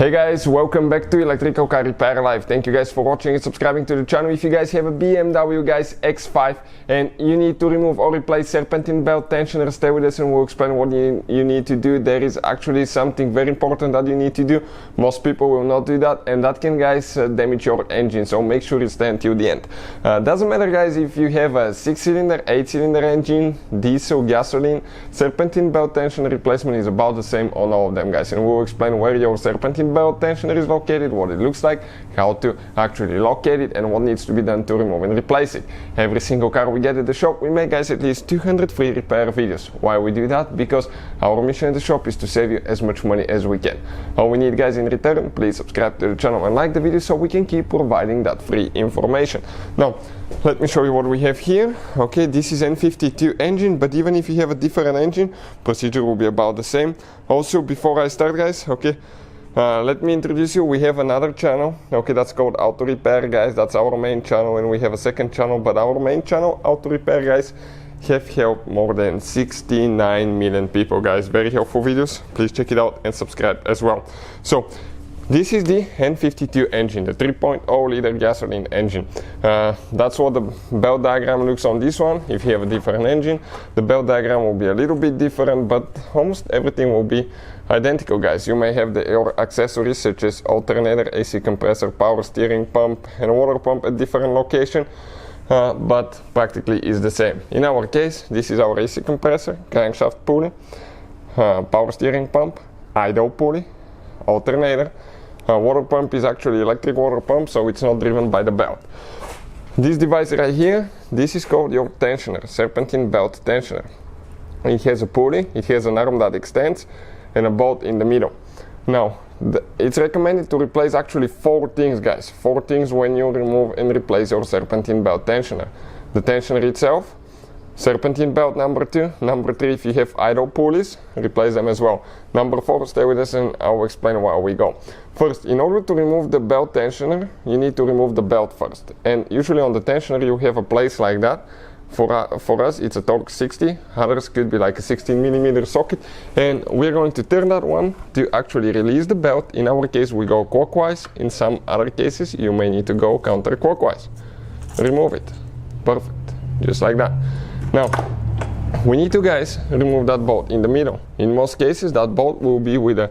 Hey guys, welcome back to Electrical Car Repair Live. Thank you guys for watching and subscribing to the channel. If you guys have a BMW X5 and you need to remove or replace serpentine belt tensioner, stay with us and we'll explain what you need to do. There is actually something very important that you need to do. Most people will not do that, and that can, guys, damage your engine, so make sure you stay until the end. Doesn't matter, guys, if you have a 6-cylinder, 8-cylinder engine, diesel, gasoline, serpentine belt tensioner replacement is about the same on all of them, guys, and we'll explain where your serpentine belt tensioner is located, what it looks like, how to actually locate it, and what needs to be done to remove and replace it. Every single car we get at the shop, we make, guys, at least 200 free repair videos. Why we do that? Because our mission at the shop is to save you as much money as we can. All we need, guys, in return, please subscribe to the channel and like the video so we can keep providing that free information. Now, let me show you what we have here. Okay, this is N52 engine, but even if you have a different engine, procedure will be about the same. Also, before I start, guys, okay, let me introduce you. We have another channel, okay, that's called Auto Repair, guys. That's our main channel, and we have a second channel, but our main channel, Auto Repair, guys, have helped more than 69 million people, guys. Very helpful videos. Please check it out and subscribe as well. So this is the N52 engine, the 3.0 liter gasoline engine. That's what the belt diagram looks on this one. If you have a different engine, the belt diagram will be a little bit different, but almost everything will be identical, guys. You may have your accessories such as alternator, AC compressor, power steering pump, and water pump at different location, but practically is the same. In our case, this is our AC compressor, crankshaft pulley, power steering pump, idle pulley, alternator. Water pump is actually electric water pump, so it's not driven by the belt. This device right here, this is called your tensioner, serpentine belt tensioner. It has a pulley, it has an arm that extends, and a bolt in the middle. Now, it's recommended to replace actually 4 things, guys. 4 things when you remove and replace your serpentine belt tensioner. The tensioner itself, serpentine belt number 2, number 3, if you have idle pulleys, replace them as well. Number 4, stay with us and I'll explain where we go. First, in order to remove the belt tensioner, you need to remove the belt first. And usually on the tensioner you have a place like that. For us it's a torque 60, others could be like a 16mm socket, and we're going to turn that one to actually release the belt. In our case we go clockwise, in some other cases you may need to go counterclockwise. Remove it. Perfect. Just like that. Now, we need to, guys, remove that bolt in the middle. In most cases, that bolt will be with a,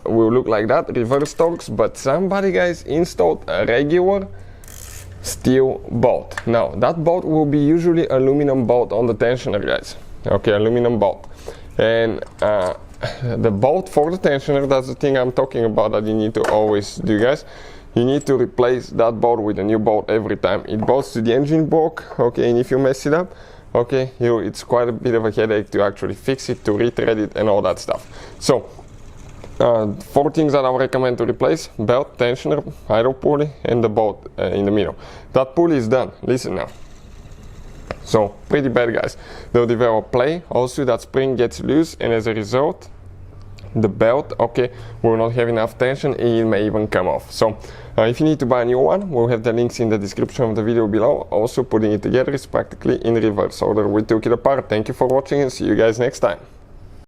will look like that, reverse torques, but somebody, guys, installed a regular steel bolt. Now, that bolt will be usually aluminum bolt on the tensioner, guys. Okay, aluminum bolt. And the bolt for the tensioner, that's the thing I'm talking about that you need to always do, guys. You need to replace that bolt with a new bolt every time. It bolts to the engine block, okay, and if you mess it up, okay, it's quite a bit of a headache to actually fix it, to rethread it, and all that stuff. So, 4 things that I would recommend to replace: belt, tensioner, idle pulley, and the bolt in the middle. That pulley is done. Listen now. So, pretty bad, guys. They'll develop play. Also, that spring gets loose, and as a result, the belt, okay, will not have enough tension and it may even come off. So if you need to buy a new one, we'll have the links in the description of the video below. Also, putting it together is practically in reverse order we took it apart. Thank you for watching and see you guys next time.